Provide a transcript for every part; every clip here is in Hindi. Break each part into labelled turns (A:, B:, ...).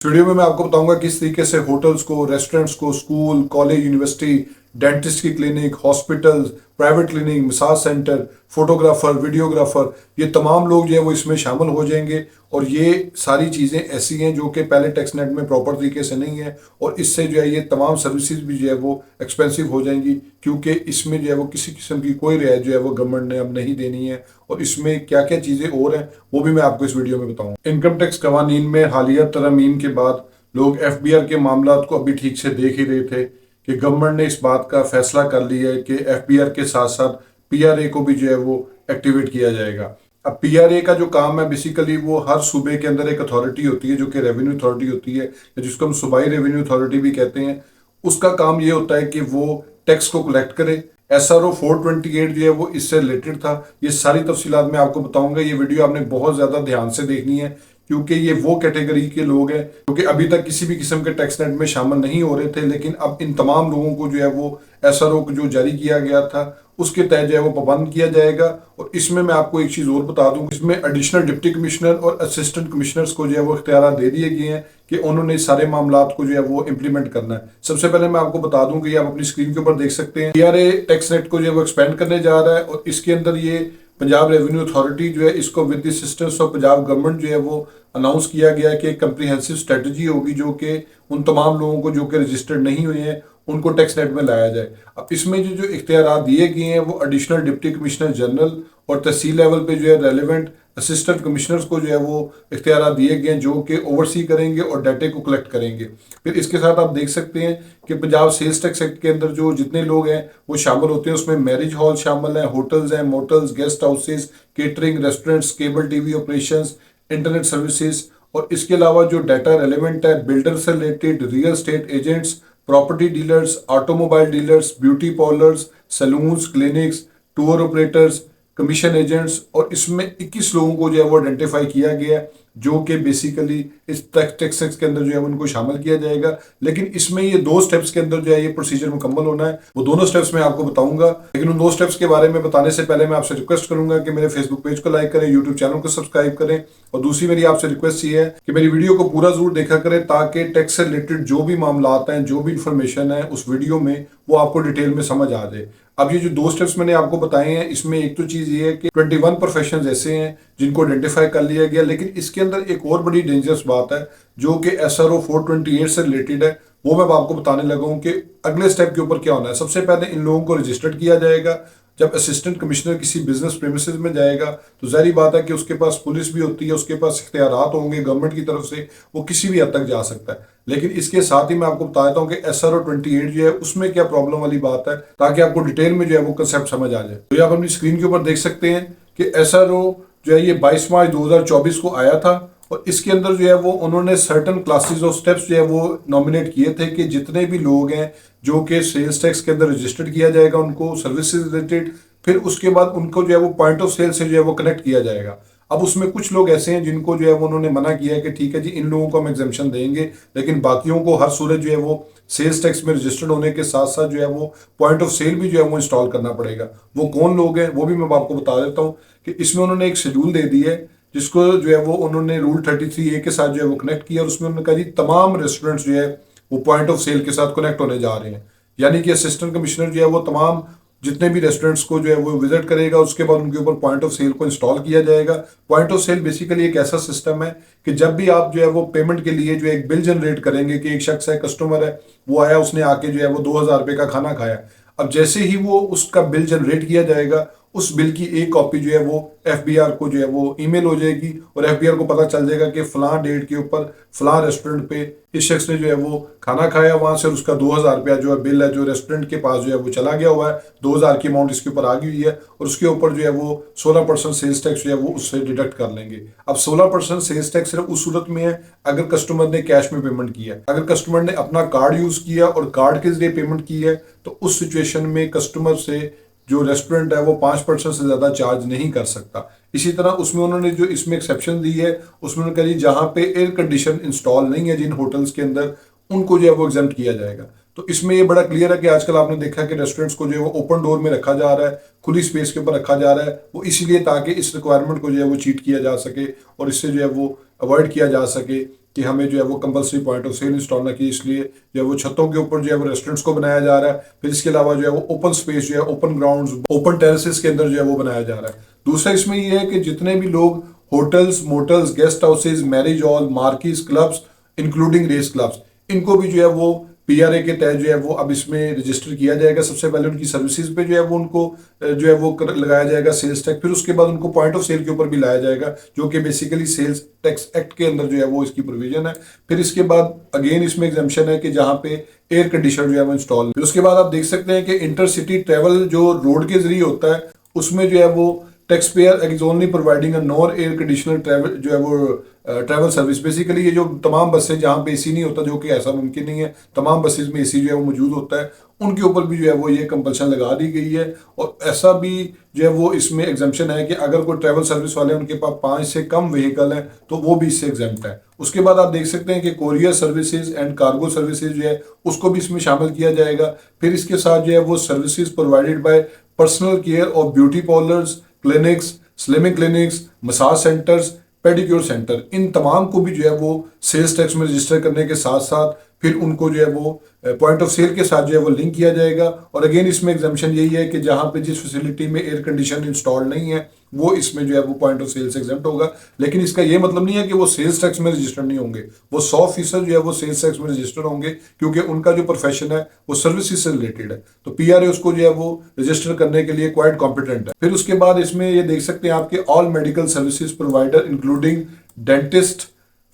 A: इस वीडियो में मैं आपको बताऊंगा किस तरीके से होटल्स को, रेस्टोरेंट्स को, स्कूल, कॉलेज, यूनिवर्सिटी, डेंटिस्ट की clinic, hospitals, private clinic, massage centre, photographer, videographer, ये तमाम लोग जो है वो इसमें शामिल हो जाएंगे। और ये सारी चीज़ें ऐसी हैं जो कि पहले टेक्सनेट में प्रॉपर तरीके से नहीं है, और इससे जो है ये तमाम सर्विसेज भी जो है वो एक्सपेंसिव हो जाएंगी, क्योंकि इसमें जो है वो किसी किस्म की कोई रियायत जो है वो गवर्नमेंट ने अब नहीं देनी है। और इसमें क्या क्या चीज़ें और हैं वो भी मैं आपको इस वीडियो में बताऊंगा। इनकम टैक्स कवानीन में हालिया तरमीम के बाद लोग एफबीआर के मामलात को अभी ठीक से देख ही रहे थे कि गवर्नमेंट ने इस बात का फैसला कर लिया है कि एफबीआर के साथ साथ पीआरए को भी जो है वो एक्टिवेट किया जाएगा। अब पीआरए का जो काम है बेसिकली वो हर सूबे के अंदर एक अथॉरिटी होती है जो कि रेवेन्यू अथॉरिटी होती है, या जिसको हम सूबाई रेवेन्यू अथॉरिटी भी कहते हैं। उसका काम ये होता है कि वो टैक्स को कलेक्ट करे। एसआरओ 428 जो है वो इससे रिलेटेड था। ये सारी तफसीलात मैं आपको बताऊंगा। ये वीडियो आपने बहुत ज़्यादा ध्यान से देखनी है, क्योंकि ये वो कैटेगरी के लोग हैं जो कि अभी तक किसी भी किस्म के टैक्स नेट में शामिल नहीं हो रहे थे, लेकिन अब इन तमाम लोगों को जो है वो एसआरओ को जो जारी किया गया था उसके तहत जो है वो पाबंद किया जाएगा। और इसमें मैं आपको एक चीज़ और बता दूं, इसमें एडिशनल डिप्टी कमिश्नर और असिस्टेंट कमिश्नर्स को जो है वो इख्तियार दे दिए गए हैं कि उन्होंने इस सारे मामलात को जो है वो इम्प्लीमेंट करना है। सबसे पहले मैं आपको बता दूं कि आप अपनी स्क्रीन के ऊपर देख सकते हैं पीआरए टैक्स नेट को जो है वो एक्सपेंड करने जा रहा है, और इसके अंदर ये पंजाब रेवेन्यू अथॉरिटी जो है इसको with the assistance of Punjab government जो है वो अनाउंस किया गया है कि एक कंप्रीहेंसिव स्ट्रेटजी होगी जो कि उन तमाम लोगों को जो कि रजिस्टर्ड नहीं हुए हैं उनको टैक्स नेट में लाया जाए। अब इसमें जो जो इख्तियार दिए गए हैं वो एडिशनल डिप्टी कमिश्नर जनरल और तहसील लेवल पे जो है रेलिवेंट असिस्टेंट कमिश्नर्स को जो है वो इख्तियार दिए गए हैं जो कि ओवरसी करेंगे और डाटे को कलेक्ट करेंगे। फिर इसके साथ आप देख सकते हैं कि पंजाब सेल्स टैक्स एक्ट के अंदर जो जितने लोग हैं वो शामिल होते हैं, उसमें मैरिज हॉल शामिल हैं, होटल्स हैं, motels, guest houses, catering, restaurants, cable TV operations, internet services, और इसके अलावा जो डाटा रेलिवेंट है बिल्डर से related, real estate agents, property dealers, automobile dealers, beauty parlours, saloons, clinics, tour operators, commission agents, और इसमें 21 लोगों को जो है वो आइडेंटिफाई किया गया है जो कि बेसिकली इस टैक्स के अंदर जो है उनको शामिल किया जाएगा। लेकिन इसमें ये 2 स्टेप्स के अंदर जो है ये प्रोसीजर मुकम्मल होना है। वो दोनों स्टेप्स मैं आपको बताऊंगा, लेकिन उन 2 स्टेप्स के बारे में बताने से पहले मैं आपसे रिक्वेस्ट करूंगा कि मेरे फेसबुक पेज को लाइक करें, यूट्यूब चैनल को सब्सक्राइब करें, और दूसरी मेरी आपसे रिक्वेस्ट ये है कि मेरी वीडियो को पूरा जरूर देखा करें ताकि टैक्स से रिलेटेड जो भी मामला हैं, जो भी इंफॉर्मेशन है उस वीडियो में वो आपको डिटेल में समझ आ जाए। अब ये जो 2 स्टेप्स मैंने आपको बताए हैं इसमें एक तो चीज़ ये है कि 21 प्रोफेशंस ऐसे हैं जिनको आइडेंटिफाई कर लिया गया, लेकिन इसके अंदर एक और बड़ी डेंजरस बात है जो कि एसआरओ 428 से रिलेटेड है। वो मैं आपको बताने लगा हूं कि अगले स्टेप के ऊपर क्या होना है। सबसे पहले इन लोगों को रजिस्टर्ड किया जाएगा। जब असिस्टेंट कमिश्नर किसी बिजनेस प्रेमिसेस में जाएगा तो जाहिर बात है कि उसके पास पुलिस भी होती है, उसके पास इख्तियारात होंगे गवर्नमेंट की तरफ से, वो किसी भी हद तक जा सकता है। लेकिन इसके साथ ही मैं आपको बता देता हूँ कि एसआरओ 28 जो है उसमें क्या प्रॉब्लम वाली बात है, ताकि आपको डिटेल में जो है वो कंसेप्ट समझ आ जाए। तो ये आप अपनी स्क्रीन के ऊपर देख सकते हैं कि एसआरओ जो है ये 22 मार्च 2024 को आया था, और इसके अंदर जो है वो उन्होंने सर्टन क्लासेस ऑफ स्टेप्स जो है वो नॉमिनेट किए थे कि जितने भी लोग हैं जो कि सेल्स टैक्स के अंदर रजिस्टर्ड किया जाएगा उनको सर्विसेज रिलेटेड, फिर उसके बाद उनको जो है वो पॉइंट ऑफ सेल से जो है वो कनेक्ट किया जाएगा। अब उसमें कुछ लोग ऐसे हैं जिनको जो है वो उन्होंने मना किया है कि ठीक है जी इन लोगों को हम एग्जाम्पशन देंगे, लेकिन बाकियों को हर सूरत जो है वो सेल्स टैक्स में रजिस्टर्ड होने के साथ साथ जो है वो पॉइंट ऑफ सेल भी जो है वो इंस्टॉल करना पड़ेगा। वो कौन लोग हैं वो भी मैं आपको बता देता हूँ कि इसमें उन्होंने एक शेड्यूल दे दी है जिसको जो है वो उन्होंने रूल 33A के साथ जो है वो कनेक्ट किया, और उसमें उन्होंने कहा जी तमाम रेस्टोरेंट्स जो है वो पॉइंट ऑफ सेल के साथ कनेक्ट होने जा रहे हैं। यानी कि असिस्टेंट कमिश्नर जो है वो तमाम जितने भी रेस्टोरेंट्स को जो है वो विजिट करेगा, उसके बाद उनके ऊपर पॉइंट ऑफ सेल को इंस्टॉल किया जाएगा। पॉइंट ऑफ सेल बेसिकली एक ऐसा सिस्टम है कि जब भी आप जो है वो पेमेंट के लिए जो है एक बिल जनरेट करेंगे कि एक शख्स है, कस्टमर है, वो आया, उसने आके जो है वो 2000 रुपये का खाना खाया। अब जैसे ही वो उसका बिल जनरेट किया जाएगा उस बिल की एक कॉपी जो है वो एफबीआर को जो है वो ईमेल हो जाएगी, और एफबीआर को पता चल जाएगा कि फलां डेट के ऊपर फलां रेस्टोरेंट पे इस शख्स ने जो है वो खाना खाया, वहां से उसका 2000 रुपया जो है बिल है जो रेस्टोरेंट के पास जो है वो चला गया हुआ है, 2000 की अमाउंट इसके ऊपर आ गई हुई है, और उसके ऊपर जो है वो 16% सेल्स टैक्स जो है वो उससे डिडक्ट कर लेंगे। अब 16% सेल्स टैक्स सिर्फ उस सूरत में है अगर कस्टमर ने कैश में पेमेंट किया है। अगर कस्टमर ने अपना कार्ड यूज किया और कार्ड के जरिए पेमेंट की है तो उस सिचुएशन में कस्टमर से जो रेस्टोरेंट है वो 5% से ज्यादा चार्ज नहीं कर सकता। इसी तरह उसमें उन्होंने जो इसमें एक्सेप्शन दी है उसमें उन्होंने कहा जी जहां पे एयर कंडीशन इंस्टॉल नहीं है जिन होटल्स के अंदर, उनको जो है वो एग्जेम्प्ट किया जाएगा। तो इसमें ये बड़ा क्लियर है कि आजकल आपने देखा कि रेस्टोरेंट्स को जो है वो ओपन डोर में रखा जा रहा है, खुली स्पेस के ऊपर रखा जा रहा है, वो इसीलिए ताकि इस रिक्वायरमेंट को जो है वो चीट किया जा सके और इससे जो है वो अवॉइड किया जा सके कि हमें जो है वो compulsory point of sale install ना किए, इसलिए जो है वो छतों के ऊपर जो है वो रेस्टोरेंट्स को बनाया जा रहा है। फिर इसके अलावा जो है वो ओपन स्पेस जो है ओपन ग्राउंड्स ओपन टेरेसेस के अंदर जो है वो बनाया जा रहा है। दूसरा इसमें ये है कि जितने भी लोग hotels, motels, guest houses, marriage hall, marquees, clubs including race clubs, इनको भी जो है वो पीआरए के तहत जो है वो अब इसमें रजिस्टर किया जाएगा। सबसे पहले उनकी सर्विसेज पे जो है वो उनको जो है वो लगाया जाएगा सेल्स टैक्स, फिर उसके बाद उनको पॉइंट ऑफ सेल के ऊपर भी लाया जाएगा, जो कि बेसिकली सेल्स टैक्स एक्ट के अंदर जो है वो इसकी प्रोविजन है। फिर इसके बाद अगेन इसमें एग्जाम्पशन है कि जहाँ पे एयर कंडीशनर जो है वो इंस्टॉल। फिर उसके बाद आप देख सकते हैं कि इंटरसिटी ट्रेवल जो रोड के जरिए होता है उसमें जो है वो tax payer is only providing a non air conditioner travel जो है वो ट्रैवल सर्विस। बेसिकली ये जो तमाम बसें जहाँ पे एसी नहीं होता, जो कि ऐसा मुमकिन नहीं है, तमाम बसेस में एसी जो है वो मौजूद होता है, उनके ऊपर भी जो है वो ये कंपल्शन लगा दी गई है। और ऐसा भी जो है वो इसमें एग्जाम्पशन है कि अगर कोई ट्रैवल सर्विस वाले उनके पास 5 से कम व्हीकल हैं तो वो भी इससे एग्जाम्प्ट है। उसके बाद आप देख सकते हैं कि courier services and cargo services जो है उसको भी इसमें शामिल किया जाएगा। फिर इसके साथ जो है वो services provided by personal care और beauty parlours, clinics, slimming clinics, massage centres, pedicure centre, इन तमाम को भी जो है वो सेल्स टैक्स में रजिस्टर करने के साथ साथ फिर उनको जो है वो पॉइंट ऑफ सेल के साथ जो है वो लिंक किया जाएगा। और अगेन इसमें एग्जाम्पशन यही है कि जहाँ पे जिस फैसिलिटी में एयर कंडीशन इंस्टॉल नहीं है वो इसमें जो है वो पॉइंट ऑफ सेल से एग्जाम्प्ट होगा। लेकिन इसका ये मतलब नहीं है कि वो सेल्स टैक्स में रजिस्टर नहीं होंगे, वो 100% जो है वो सेल्स टैक्स में रजिस्टर होंगे, क्योंकि उनका जो प्रोफेशन है वो सर्विसेज से रिलेटेड है। तो पीआरए उसको जो है वो रजिस्टर करने के लिए क्वाइट कॉम्पिटेंट है। फिर उसके बाद इसमें ये देख सकते हैं आपके all medical services provider including dentist,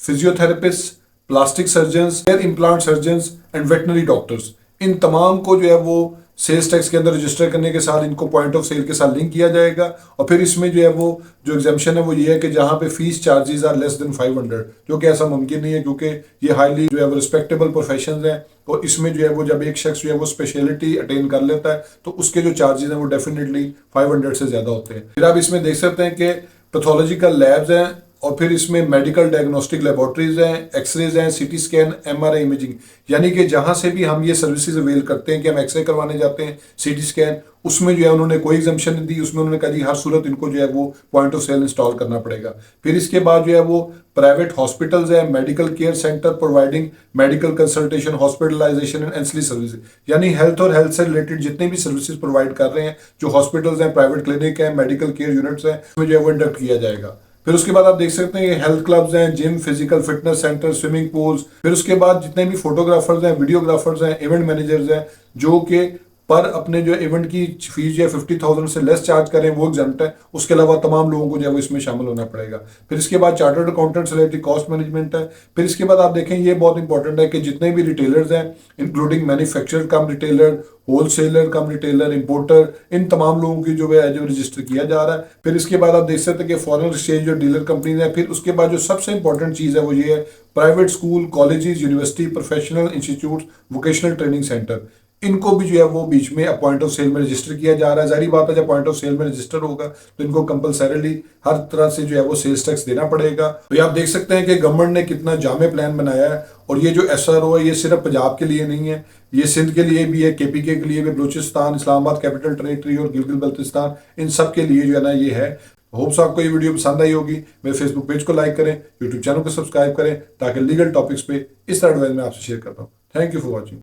A: physiotherapist, plastic surgeons, hair implant surgeons and veterinary doctors, इन तमाम को जो है वो सेल्स टैक्स के अंदर रजिस्टर करने के साथ इनको पॉइंट ऑफ सेल के साथ लिंक किया जाएगा। और फिर इसमें जो है वो जो एग्जाम्पशन है वो ये है कि जहाँ पे fees charges are less than 500, जो कि ऐसा मुमकिन नहीं है क्योंकि ये हाईली जो है वो रिस्पेक्टेबल प्रोफेशन है। और इसमें जो है वो जब एक शख्स जो है वो स्पेशलिटी अटेन कर लेता है तो उसके जो चार्जेस हैं वो डेफिनेटली 500 से ज़्यादा होते हैं। फिर आप इसमें देख सकते हैं कि पैथोलॉजिकल लैब्स हैं और फिर इसमें मेडिकल डायग्नोस्टिक लेबोरेटरीज हैं, एक्सरेज हैं, सीटी स्कैन, एमआरआई इमेजिंग, यानी कि जहां से भी हम ये सर्विसेज अवेल करते हैं कि हम एक्सरे करवाने जाते हैं, सीटी स्कैन, उसमें जो है उन्होंने कोई एग्जाम्पशन नहीं दी, उसमें उन्होंने कहा जी हर सूरत इनको जो है वो पॉइंट ऑफ सेल इंस्टॉल करना पड़ेगा। फिर इसके बाद जो है वो प्राइवेट हॉस्पिटल्स है, medical care centre providing medical consultation, hospitalisation and ancillary services, यानी हेल्थ और हेल्थ से रिलेटेड जितने भी सर्विसेज प्रोवाइड कर रहे हैं, जो हॉस्पिटल्स हैं, प्राइवेट क्लिनिक है, मेडिकल केयर यूनिट्स हैं, उसमें जो है वो इंडक्ट किया जाएगा। फिर उसके बाद आप देख सकते हैं हेल्थ क्लब्स हैं, gym, physical fitness centre, swimming pools. फिर उसके बाद जितने भी फोटोग्राफर्स हैं, वीडियोग्राफर्स हैं, इवेंट मैनेजर्स हैं, जो कि पर अपने जो इवेंट की फीस जो 50,000 से लेस चार्ज करें वो एग्जम्प्ट है। उसके अलावा तमाम लोगों को जो है वो इसमें शामिल होना पड़ेगा। फिर इसके बाद chartered accountants related cost management है। फिर इसके बाद आप देखें ये बहुत इंपॉर्टेंट है कि जितने भी रिटेलर्स हैं इंक्लूडिंग मैन्युफैक्चरर कम रिटेलर, होलसेलर कम रिटेलर, इंपोर्टर, इन तमाम लोगों की जो है जो रजिस्टर किया जा रहा है। फिर इसके बाद आप देख सकते हैं कि फॉरेन एक्सचेंज और डीलर कंपनीज है। फिर उसके बाद जो सबसे इंपॉर्टेंट चीज़ है वो ये है private school, colleges, university, professional institute, vocational training centre, इनको भी जो है वो बीच में पॉइंट ऑफ सेल में रजिस्टर किया जा रहा है। जारी बात है जब पॉइंट ऑफ सेल में रजिस्टर होगा तो इनको कंपलसरीली हर तरह से जो है वो सेल्स टैक्स देना पड़ेगा। तो ये आप देख सकते हैं कि गवर्नमेंट ने कितना जामे प्लान बनाया है। और ये जो एसआरओ है ये सिर्फ पंजाब के लिए नहीं है, ये सिंध के लिए भी है, केपीके के लिए भी, बलूचिस्तान, इस्लामाबाद कैपिटल टेरिटरी और गिलगित बल्तिस्तान, इन सब के लिए जो है ना ये है। होप्स आपको ये वीडियो पसंद आई होगी। मेरे फेसबुक पेज को लाइक करें, यूट्यूब चैनल को सब्सक्राइब करें ताकि लीगल टॉपिक्स पे इस तरह एडवाइस मैं आपसे शेयर करता हूँ। Thank you for watching.